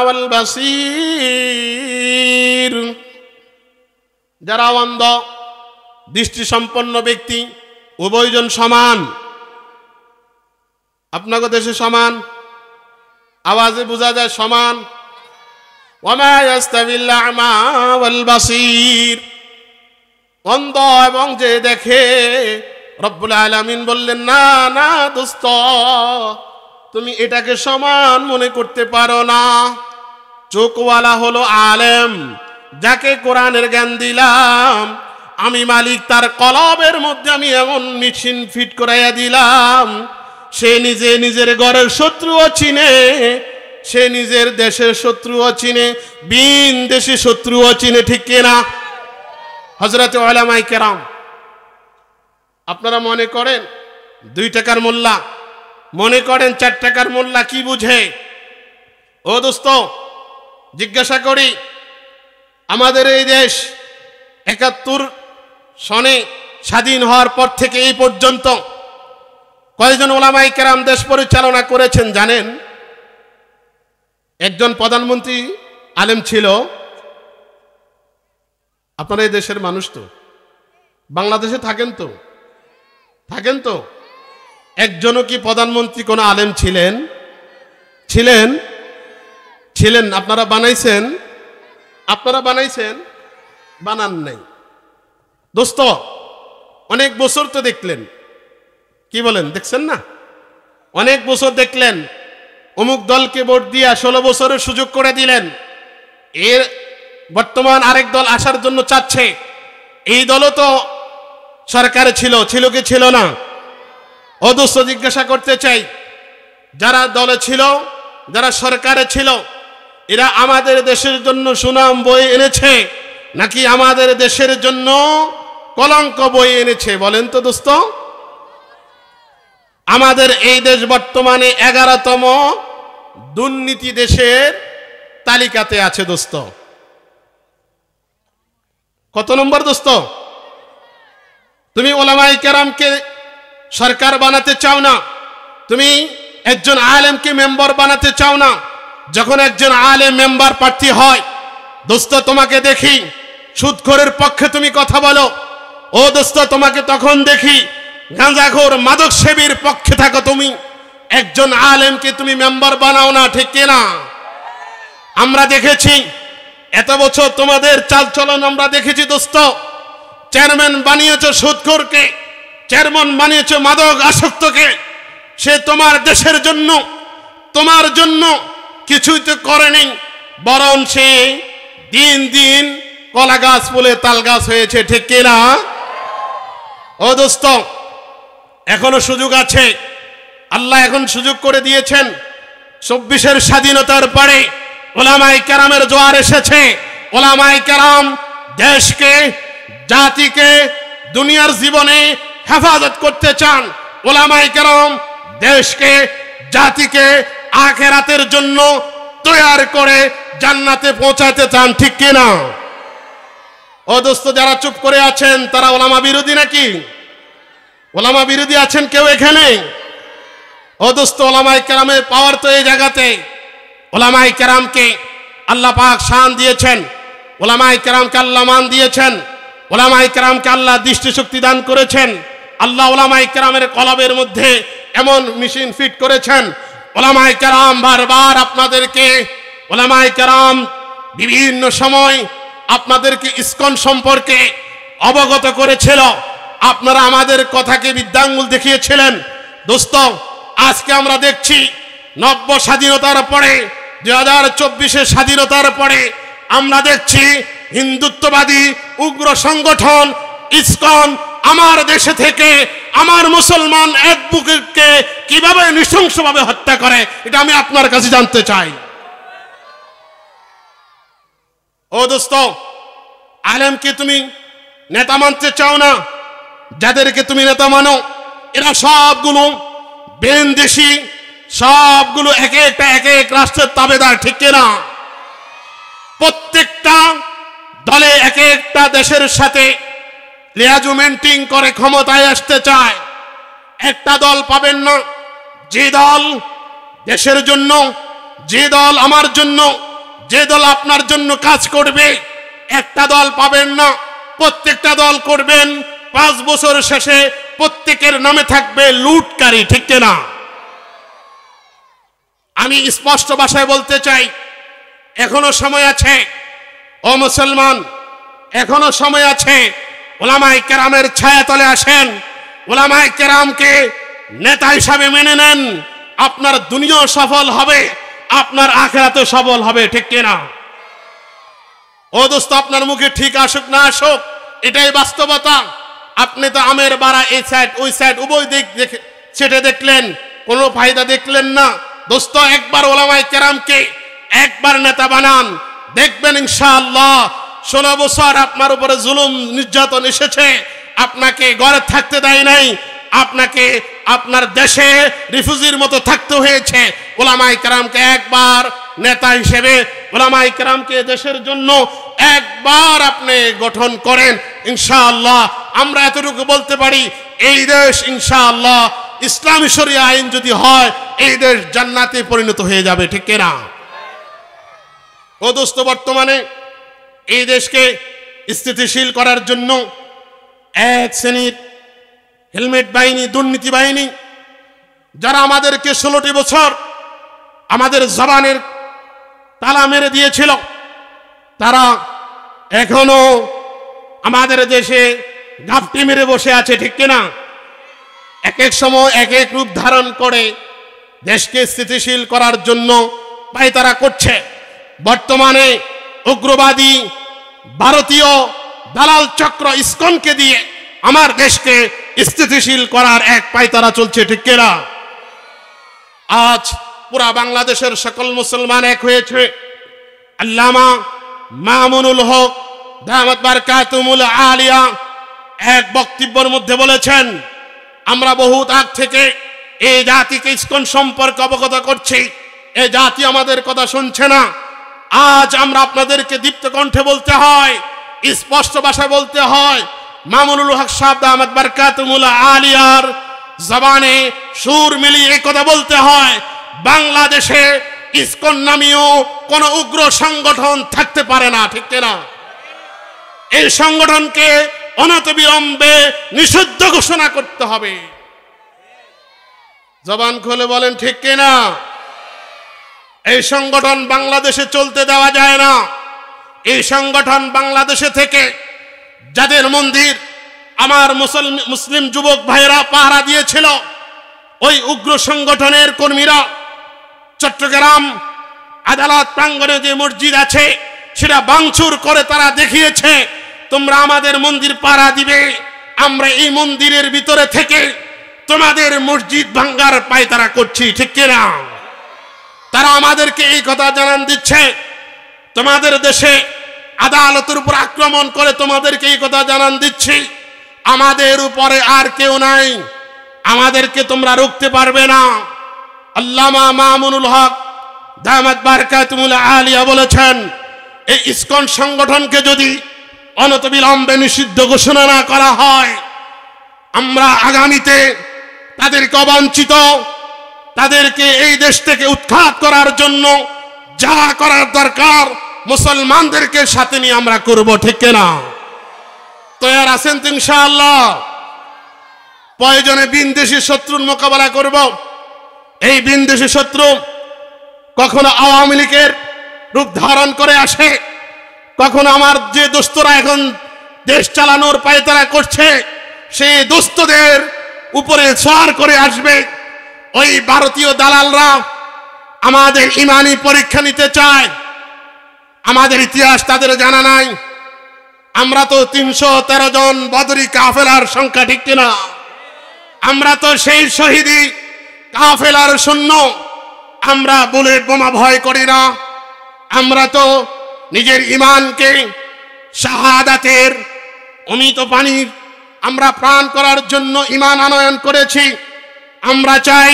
ওয়াল বাসীর। যারা অন্ধ, দৃষ্টি সম্পন্ন ব্যক্তি, উভয়জন সমান। আপনাকে দেশে সমান, আওয়াজে বোঝা যায় সমান। ওয়ামা ইয়াস্তাবিল আ'মা ওয়াল বাসীর। অন্ধ এবং যে দেখে, রব্বুল আলামিন বললেন না না দোস্ত, তুমি এটাকে সমান মনে করতে পারো না। চোখওয়ালা হলো আলেম, যাকে কোরআনের জ্ঞান দিলাম আমি মালিক, তার কলবের মধ্যে আমি এমন মেশিন ফিট করাইয়া দিলাম, সে নিজে নিজের ঘরের শত্রুও চিনে, সে নিজের দেশের শত্রুও চিনে, বিন দেশি শত্রুও চিনে। ঠিক কিনা? হযরতে উলামায়ে কেরাম, আপনারা মনে করেন 2 টাকার মোল্লা, মনে করেন 4 টাকার মোল্লা কি বুঝে? ও দোস্ত, জিজ্ঞাসা করি, আমাদের এই দেশ 71 সনে স্বাধীন হওয়ার পর থেকে এই পর্যন্ত কয়জন উলামায়ে কেরাম দেশ পরিচালনা করেছেন জানেন? একজন প্রধানমন্ত্রী আলেম ছিল। আপনারা এই দেশের মানুষ তো, বাংলাদেশে থাকেন তো, থাকেন তো। একজনও কি প্রধানমন্ত্রী কোন আলেম ছিলেন? ছিলেন? ছিলেন। আপনারা বানাইছেন? আপনারা বানাইছেন? বানান নাই। দোস্ত, অনেক বছর তো দেখলেন, কি বলেন, দেখছেন না? অনেক বছর দেখলেন, অমুক দলকে ভোট দিয়া 16 বছরের সুযোগ করে দিলেন। এর বর্তমান আরেক দল আসার জন্য চাচ্ছে। এই দলও তো সরকারে ছিল, ছিল কি ছিল না? ও দোস্ত, জিজ্ঞাসা করতে চাই, যারা দলে ছিল, যারা সরকারে ছিল, এরা আমাদের দেশের জন্য সুনাম বয়ে এনেছে নাকি আমাদের দেশের জন্য কলঙ্ক বয়ে এনেছে? বলেন তো দোস্ত। আমাদের এই দেশ বর্তমানে 11তম দুর্নীতি দেশের তালিকাতে আছে দোস্ত। কত নম্বর দোস্ত? তুমি উলামায়ে কেরামকে সরকার বানাতে চাও না, তুমি একজন আলেমকে মেম্বার বানাতে চাও না। যখন একজন আলেম মেম্বার প্রার্থী হয়, দোস্ত তোমাকে দেখি সুদখোরের পক্ষে তুমি কথা বলো। ও দোস্ত, তোমাকে তখন দেখি গাঁজাখোর মাদক সেবীর পক্ষে থাকো তুমি। একজন আলেমকে তুমি মেম্বার বানাও না, ঠিক কিনা? আমরা দেখেছি এত বছর তোমাদের চালচলন আমরা দেখেছি দোস্ত। চেয়ারম্যান বানিয়েছো সুদখোরকে, চেয়ারম্যান বানিয়েছো মাদক আসক্তকে। সে তোমার দেশের জন্য, তোমার জন্য কিছুই তো করেনি, বরং সে দিন দিন কলা গাছ বলে তাল গাছ হয়েছে, ঠিক কিনা? ও দোস্ত, এখনো সুযোগ আছে। আল্লাহ এখন সুযোগ করে দিয়েছেন। 24-এর স্বাধীনতার পরে ওলামায়ে কেরামের জোয়ার এসেছে। ওলামায়ে কেরাম দেশকে, জাতিকে দুনিয়ার জীবনে হেফাজত করতে চান। ওলামায়ে কেরাম দেশকে, জাতিকে আখিরাতের জন্য তৈরি করে জান্নাতে পৌঁছাতে চান, ঠিক কিনা? ও দোস্ত, যারা চুপ করে আছেন তারা ওলামা বিরোধী নাকি? ওলামা বিরোধী আছেন কেউ এখানে? ও দোস্ত, ওলামায়ে কেরামের পাওয়ার তো এই জায়গাতে। ওলামায়ে কেরামকে আল্লাহ পাক শান দিয়েছেন, ওলামায়ে কেরামকে আল্লাহ মান দিয়েছেন, ওলামায়ে কেরামকে আল্লাহ দৃষ্টিশক্তি দান করেছেন। আল্লাহ ওলামায়ে কেরামের কলবের মধ্যে এমন মেশিন ফিট করেছেন। ওলামায়ে কেরাম বারবার আপনাদেরকে, ওলামায়ে কেরাম বিভিন্ন সময় আপনাদেরকে ইসকন সম্পর্কে অবগত করেছিল। আপনারা আমাদের কথাকে বৃদ্ধাঙ্গুল দেখিয়েছিলেন। দোস্ত, আজকে আমরা দেখছি 90 স্বাধীনতার পরে, 2024-এর স্বাধীনতার পরে আমরা দেখছি হিন্দুত্ববাদী উগ্র সংগঠন ইসকন আমার দেশে থেকে আমার মুসলমান এক বুককে কিভাবে নৃশংসভাবে হত্যা করে, এটা আমি আপনার কাছে জানতে চাই। ও দোস্ত, আলেমকে তুমি নেতা মানতে চাও না, যাদেরকে তুমি নেতা মানো এরা সবগুলো বেনদেশি, সবগুলো এক এক রাষ্ট্রের তাবেদার, ঠিক কিনা? প্রত্যেকটা দলে এক একটা দেশের সাথে লিয়াজমেন্টিং করে ক্ষমতায় আসতে চায়। একটা দল পাবেন না, যে দল দেশের জন্য, যে দল আমার জন্য, যে দল আপনার জন্য কাজ করবে, একটা দল পাবেন না। প্রত্যেকটা দল করবেন 5 বছর শেষে প্রত্যেকের নামে থাকবে লুটকারী, ঠিক কিনা? আমি স্পষ্ট ভাষায় বলতে চাই, এখনো সময় আছে। ও মুসলমান, এখনো সময় আছে। ওলামায়ে কেরামের ছায়াতলে আসেন, ওলামায়ে কেরামকে নেতা হিসাবে মেনে নেন। আপনার দুনিয়া সফল হবে, আপনার আখিরাতে সফল হবে, ঠিক কিনা? ও দোস্ত, আপনার মুখে ঠিক আসুক না আসুক, এটাই বাস্তবতা। আপনি তো আমের বাড়া এই সাইড ওই সাইড উভয় দিক সেটা দেখলেন, কোনো ফায়দা দেখলেন না। দোস্ত, একবার ওলামায়ে কেরামকে একবার নেতা বানান, দেখবেন ইনশাআল্লাহ 16 বছর আপনার উপরে জুলুম নির্যাতন এসেছে, আপনাকে ঘরে থাকতে দেয় নাই, আপনাকে আপনার দেশে রিফিউজির মতো থাকতে হয়েছে। ওলামায়ে কেরামকে একবার নেতা হিসেবে, ওলামায়ে কেরামকে দেশের জন্য একবার আপনি গঠন করেন, ইনশাআল্লাহ আমরা এতটুকু বলতে পারি, এই দেশ ইনশাআল্লাহ ইসলামী শরিয়া আইন যদি হয়, এই দেশ জান্নাতে পরিণত হয়ে যাবে, ঠিক কিনা? ও দোস্ত, বর্তমানে এই দেশকে স্থিতিশীল করার জন্য এক শ্রেণীর হেলমেট বাহিনী, দুর্নীতি বাহিনী, যারা আমাদেরকে 16টি বছর আমাদের জবানের তালা মেরে দিয়েছিল, তারা এখনো আমাদের দেশে ঘাপটি মেরে বসে আছে, ঠিক কিনা? এক এক সময় এক এক রূপ ধারণ করে দেশকে স্থিতিশীল করার জন্য পায়তারা করছে। বর্তমানে উগ্রবাদী ভারতীয় দালাল চক্র ইসকনকে দিয়ে আমার দেশকে স্থিতিশীল করার এক পায়তারা চলছে, ঠিক কিনা? আজ পুরা বাংলাদেশের সকল মুসলমান এক হয়েছে। আল্লামা মামুনুল হক দামাত বারকাতুহুল আলিয়া এক বক্তব্যের মধ্যে বলেছেন, আমরা বহুত আগ থেকে এই জাতিকে ইসকন সম্পর্কে অবগত করছি, এই জাতি আমাদের কথা শুনছে না। আজ আমরা আপনাদেরকে দীপ্ত কণ্ঠে বলতে হয়, স্পষ্ট ভাষায় বলতে হয়, মামুনুল হক সাহেব দামাত বারকাতুহুল আলিয়ার জবানে সুর মিলিয়ে এই কথা বলতে হয়, বাংলাদেশে ইসকন নামীয় কোন উগ্র সংগঠন থাকতে পারে না, ঠিক কিনা? এই সংগঠনকে অনতিবিলম্বে নিষিদ্ধ ঘোষণা করতে হবে। জবান খুলে বলেন ঠিক কিনা? এই সংগঠন বাংলাদেশে চলতে দেওয়া যায় না। এই সংগঠন বাংলাদেশে থেকে যাদের মন্দির আমার মুসলিম যুবক ভাইয়েরা পাহারা দিয়েছিল, ওই উগ্র সংগঠনের কর্মীরা চট্টগ্রাম আদালত প্রাঙ্গণে যে মসজিদ আছে সেটা ভাঙচুর করে তারা দেখিয়েছে, তোমরা আমাদের মন্দির পাহারা দিবে, আমরা এই মন্দিরের ভিতরে থেকে তোমাদের মসজিদ ভাঙ্গার পায়তারা করছি, ঠিক কিনা? তারা আমাদেরকে এই কথা জানান দিচ্ছে। তোমাদের দেশে আদালতের উপর আক্রমণ করে তোমাদেরকে এই কথা জানান দিচ্ছি, আমাদের উপরে আর কেউ নাই, আমাদেরকে তোমরা রুখতে পারবে না। আল্লামা মামুনুল হক দামাত বারকাতুল আলিয়া বলেছেন, এই ইসকন সংগঠনকে যদি অনতিবিলম্বে নিষিদ্ধ ঘোষণা না করা হয়, আমরা আগামীতে তাদেরকে অবাঞ্ছিত, তাদেরকে এই দেশ থেকে উৎখাত করার জন্য যা করার দরকার মুসলমানদেরকে সাথে নিয়ে আমরা করব, ঠিক কিনা? তৈরি আছেন তো ইনশাআল্লাহ? প্রয়োজনে বিনদেশী শত্রুর মোকাবেলা করব। এই বিনদেশী শত্রু কখনো আওয়ামী লীগের রূপ ধারণ করে আসে, কখনো আমার যে দোস্তরা এখন দেশ চালানোর পায়তারা করছে সেই দোস্তদের উপরে সওয়ার করে আসবে। ওই ভারতীয় দালালরা আমাদের ইমানি পরীক্ষা নিতে চায়। আমাদের ইতিহাস তাদের জানা নাই। আমরা তো 313 জন বদরি কাফেলার সংখ্যা, ঠিক কিনা? আমরা তো সেই শহীদি কাফেলার সৈন্য। আমরা বুলেট বোমা ভয় করি না। আমরা তো নিজের ইমানকে শাহাদাতের অমিত পানির আমরা প্রাণ করার জন্য ইমান আনয়ন করেছি। আমরা চাই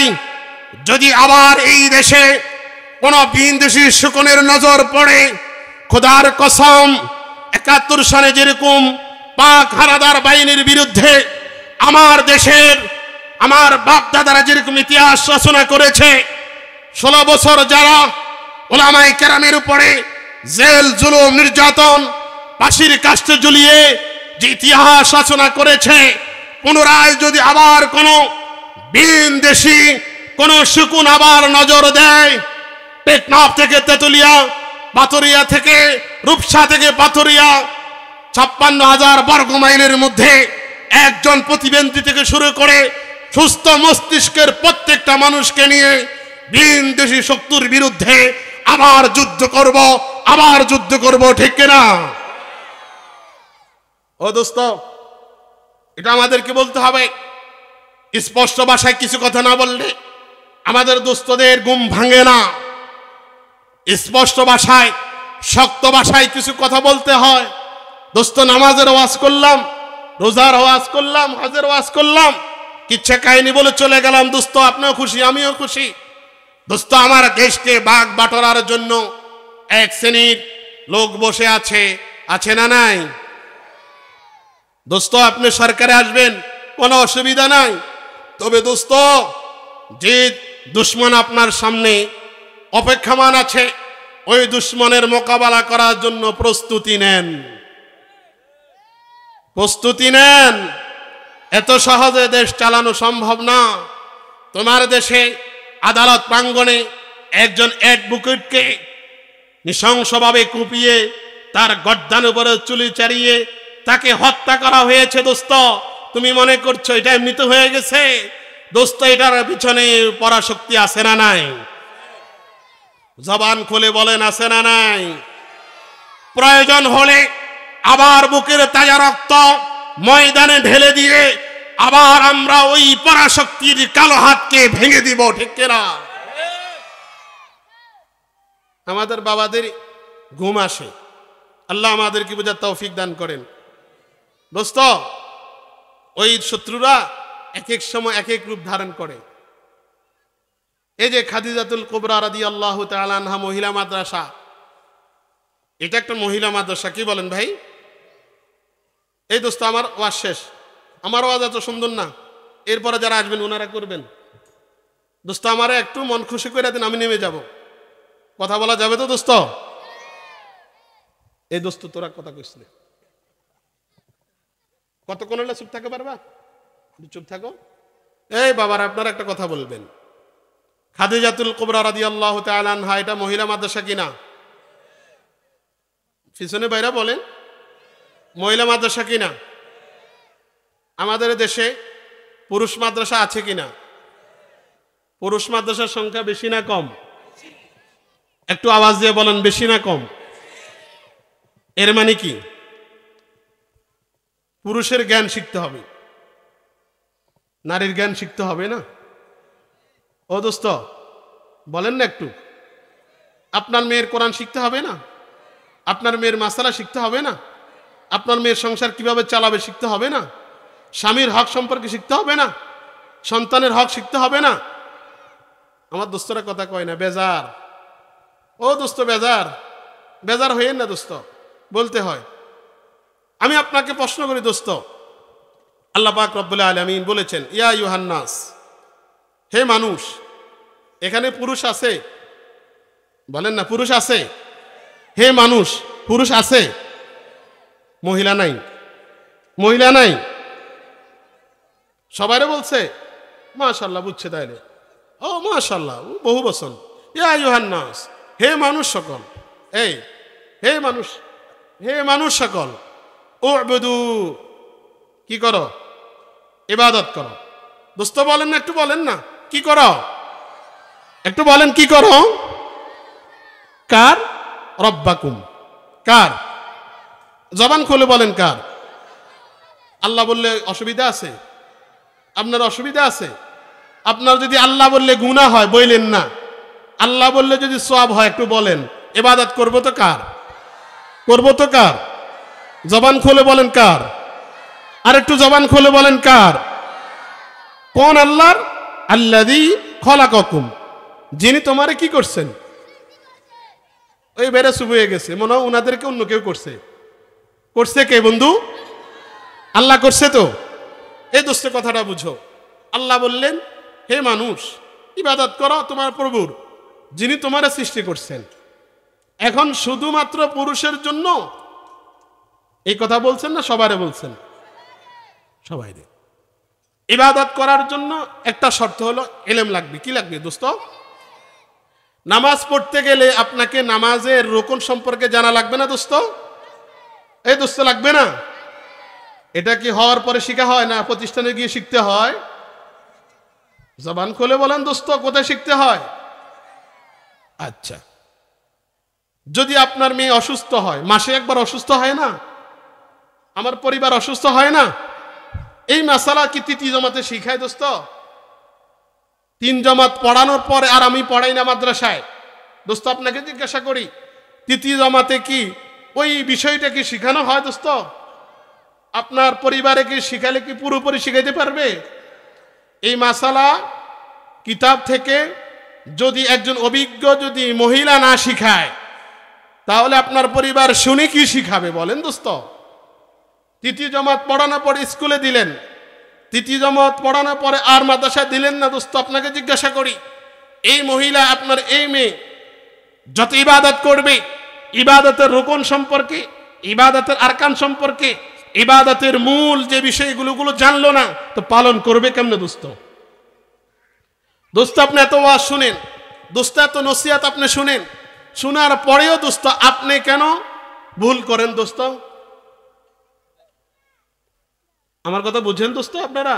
যদি আবার এই দেশে কোনো বিনদেশী শকুনের নজর পড়ে, খোদার কসম 71 সালে যেরকম পাক হানাদার বাহিনীর বিরুদ্ধে আমার দেশের আমার বাপ দাদারা যেরকম ইতিহাস রচনা করেছে, 16 বছর যারা ওলামায়ে কেরামের উপরে জেল জুলুম নির্যাতন ফাঁসির কাস্টে ঝুলিয়ে যে ইতিহাস রচনা করেছে, পুনরায় যদি আবার কোনো বিনদেশী কোন শকুন আবার নজর দেয়, টেকনাফ থেকে তেতুলিয়া, পাথরিয়া থেকে রূপসা থেকে পাথরিয়া 56,000 বর্গ মাইলের মধ্যে একজন প্রতিবন্ধী থেকে শুরু করে সুস্থ মস্তিষ্কের প্রত্যেকটা মানুষকে নিয়ে বিনদেশী শক্তির বিরুদ্ধে আবার যুদ্ধ করব, আবার যুদ্ধ করব, ঠিক কিনা? ও দোস্ত, এটা আমাদেরকে বলতে হবে। স্পষ্ট ভাষায় কিছু কথা না বললে আমাদের দোস্তদের ঘুম ভাঙে না। স্পষ্ট ভাষায় শক্ত ভাষায় কিছু কথা বলতে হয়। দোস্ত, নামাজের ওয়াজ করলাম, রোজার ওয়াজ করলাম, হজের ওয়াজ করলাম, কিচ্ছা কাহিনী বলে চলে গেলাম। দোস্ত, আপনিও খুশি, আমিও খুশি। দোস্ত, আমার দেশকে ভাগ বাটোয়ারার জন্য এক শ্রেণীর লোক বসে আছে, আছে না নাই? দোস্ত, আপনি সরকারে আসবেন, কোনো অসুবিধা নাই। তবে দোস্ত, যে দুশ্মন আপনার সামনে অপেক্ষমান আছে, ওই দুশ্মনের মোকাবেলা করার জন্য প্রস্তুতি নেন, প্রস্তুতি নেন। এত সহজে দেশ চালানো সম্ভব না। তোমার দেশে আদালত প্রাঙ্গণে একজন অ্যাডভোকেটকে নৃশংসভাবে কুপিয়ে তার গর্দান উপরে চুলি চাড়িয়ে তাকে হত্যা করা হয়েছে। দোস্ত, তুমি মনে করছো এটা এমনিতে হয়ে গেছে? দোস্ত, এটার পিছনে পরাশক্তি আছে না নাই? জবান খুলে বলেন, আছে না নাই? প্রয়োজন হলে আবার বুকের তাজা রক্ত ময়দানে ঢেলে দিয়ে আবার আমরা ওই পরাশক্তির কালো হাতকে ভেঙে দিব, ঠিক কিনা? আমাদের বাবাদের ঘুম আসে, আল্লাহ আমাদেরকে বোঝার তৌফিক দান করেন। দোস্ত, ওই শত্রুরা এক এক সময় এক এক রূপ ধারণ করে। এই যে খাদিজাতুল কুবরা রাদিয়াল্লাহু তাআলা আনহা মহিলা মাদ্রাসা, এটা একটা মহিলা মাদ্রাসা, কি বলেন ভাই? এই দোস্ত, আমার ওয়াজ শেষ, আমার ওয়াজ এত সুন্দর না, এরপরে যারা আসবেন ওনারা করবেন। দোস্ত, আমার একটু মন খুশি করে দিন, আমি নেমে যাব। কথা বলা যাবে তো দোস্ত? এই দোস্ত, তোরা কথা কইছিস, কতক্ষণ হলে চুপ থাকতে পারবা? চুপ থাকো। এই বাবার, আপনারা একটা কথা বলবেন। খাদিজাতুল কুবরা রাদিয়াল্লাহু তাআলা আনহা এটা মহিলা মাদ্রাসা কিনা? পিছনে বাইরা বলেন, মহিলা মাদ্রাসা কিনা? আমাদের দেশে পুরুষ মাদ্রাসা আছে কিনা? পুরুষ মাদ্রাসার সংখ্যা বেশি না কম? একটু আওয়াজ দিয়ে বলেন, বেশি না কম? এর মানে কি? পুরুষের জ্ঞান শিখতে হবে, নারীর জ্ঞান শিখতে হবে না? ও দোস্ত বলেন না একটু। আপনার মেয়ের কোরআন শিখতে হবে না? আপনার মেয়ের মাসালা শিখতে হবে না? আপনার মেয়ের সংসার কিভাবে চালাবে শিখতে হবে না? স্বামীর হক সম্পর্কে শিখতে হবে না? সন্তানের হক শিখতে হবে না? আমার দোস্তরা কথা কয় না, বেজার। ও দোস্ত বেজার, বেজার হইয়েন না দোস্ত, বলতে হয়। আমি আপনাকে প্রশ্ন করি দোস্ত, আল্লাহ পাক রব্বুল আলামিন বলেছেন ইয়া আইয়ুহান নাস, হে মানুষ। এখানে পুরুষ আছে? বলেন না, পুরুষ আছে? হে মানুষ, পুরুষ আছে? মহিলা নাই? মহিলা নাই? সবাইরে বলছে মাশাআল্লাহ, বুঝছে তাইলে? ও মাশাআল্লাহ, বহু বচন। ইয়া আইয়ুহান নাস, হে মানুষ সকল। এই হে মানুষ, হে মানুষ সকল, উবুদু, কি করো? ইবাদত করো। দোস্ত বলেন না, একটু বলেন না, কি করো? একটু বলেন, কি করো? কার? রব্বাকুম। কার? জবান খুলে বলেন, কার? আল্লাহ বললে অসুবিধা আছে? আপনার অসুবিধা আছে? আপনার যদি আল্লাহ বললে গুনাহ হয় বইলেন না, আল্লাহ বললে যদি সওয়াব হয় একটু বলেন। ইবাদত করবো তো কার? করবো তো কার? জবান খুলে বলেন, কার? আর একটু জবান খুলে বলেন, কার? কোন আল্লাহর? আল্লাযী খলাকাকুম, যিনি তোমারে কি করছেন? ওই বেড়ে চুপ হয়ে গেছে, মনে হয় ওনাদেরকে অন্য কেউ করছে। করছে কে বন্ধু? আল্লাহ করছে তো। এই দোস্ত কথাটা বুঝো। আল্লাহ বললেন হে মানুষ, ইবাদত করো তোমার প্রভুর, যিনি তোমারে সৃষ্টি করছেন। এখন শুধুমাত্র পুরুষের জন্য এই কথা বলছেন না সবাইরে বলছেন? সবাইরে। ইবাদত করার জন্য একটা শর্ত হলো ইলম লাগবে। কি লাগবে দোস্ত? নামাজ পড়তে গেলে আপনাকে নামাজের রুকুন সম্পর্কে জানা লাগবে না দোস্ত? এই দোস্ত লাগবে না? এটা কি হওয়ার পরে শিখা হয় না প্রতিষ্ঠানে গিয়ে শিখতে হয়? জবান খুলে বলেন দোস্ত, কোথায় শিখতে হয়? আচ্ছা, যদি আপনার মেয়ে অসুস্থ হয়, মাসে একবার অসুস্থ হয় না? আমার পরিবার অসুস্থ হয় না? এই মাসালা কি তৃতীয় জমাতে শিখায় দোস্ত? 3 জমাত পড়ানোর পরে আর আমি পড়াই না মাদ্রাসায়। দোস্ত আপনাকে জিজ্ঞাসা করি, তৃতীয় জমাতে কি ওই বিষয়টা কি শিখানো হয় দোস্ত? আপনার পরিবারে কি শিখালে কি পুরোপুরি শিখাইতে পারবে? এই মাসালা কিতাব থেকে যদি একজন অভিজ্ঞ যদি মহিলা না শিখায়, তাহলে আপনার পরিবার শুনে কি শিখাবে বলেন দোস্ত? তৃতীয় জমাত পড়ানোর পরে স্কুলে দিলেন, তৃতীয় জমাত পড়ানোর পরে আর মাদ্রাসায় দিলেন না দোস্ত। আপনাকে জিজ্ঞাসা করি, এই মহিলা আপনার এই মেয়ে যত ইবাদত করবে, ইবাদতের রুকন সম্পর্কে, ইবাদতের আরকান সম্পর্কে, ইবাদতের মূল যে বিষয়গুলো জানলো না, তো পালন করবে কেমনে দোস্ত? দোস্ত আপনি এত ওয়াজ শুনেন, দোস্ত এত নসিহত আপনি শুনেন, শোনার পরেও দোস্ত আপনি কেন ভুল করেন দোস্ত? আমার কথা বুঝেন দোস্ত আপনারা?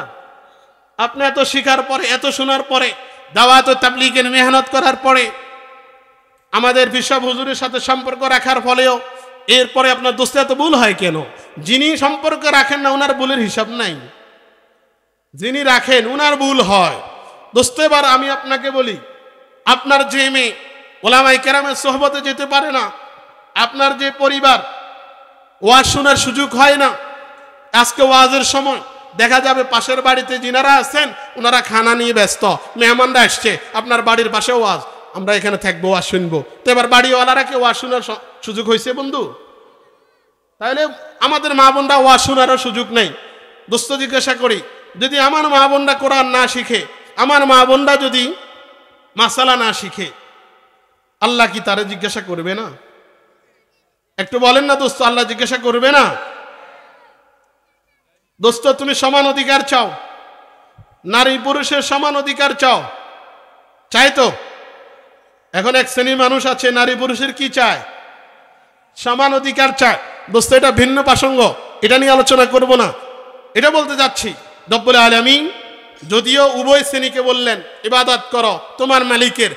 আপনি এত শিখার পরে, এত শোনার পরে, দাওয়াত ও তাবলীগের মেহনত করার পরে, আমাদের বিশ্বব হুজুরের সাথে সম্পর্ক রাখার ফলেও এরপরে আপনার দোস্ত এত ভুল হয় কেন? যিনি সম্পর্ক রাখেন না ওনার ভুলের হিসাব নাই, যিনি রাখেন ওনার ভুল হয় দোস্ত। এবার আমি আপনাকে বলি, আপনার যে মেয়ে ওলামায়ে কেরামের সোহবতে যেতে পারে না, আপনার যে পরিবার ওয়াজ শোনার সুযোগ হয় না, আজকে ওয়াজের সময় দেখা যাবে পাশের বাড়িতে যিনারা আছেন ওনারা খানা নিয়ে ব্যস্ত, মেহমানরা আসছে, আপনার বাড়ির পাশে ওয়াজ, আমরা এখানে থাকবো ওয়াজ শুনবো। তো এবার বাড়িওয়ালারা কি ওয়াজ শোনার সুযোগ হয়েছে বন্ধু? তাহলে আমাদের মা বোনরা ওয়াজ শোনারও সুযোগ নেই। দোস্ত জিজ্ঞাসা করি, যদি আমার মা বোনরা কোরআন না শিখে, আমার মা বোনরা যদি মাসালা না শিখে, আল্লাহ কি তারে জিজ্ঞাসা করবে না? একটু বলেন না দোস্ত, আল্লাহ জিজ্ঞাসা করবে না? দোস্ত তুমি সমান অধিকার চাও, নারী পুরুষের সমান অধিকার চাও, চায় তো? এখন এক শ্রেণীর মানুষ আছে নারী পুরুষের কি চায়? সমান অধিকার চায়। দোস্ত, এটা ভিন্ন প্রসঙ্গ, এটা নিয়ে আলোচনা করব না। এটা বলতে যাচ্ছি রব্বুল আলামিন যদিও উভয় শ্রেণীকে বললেন ইবাদত করো তোমার মালিকের,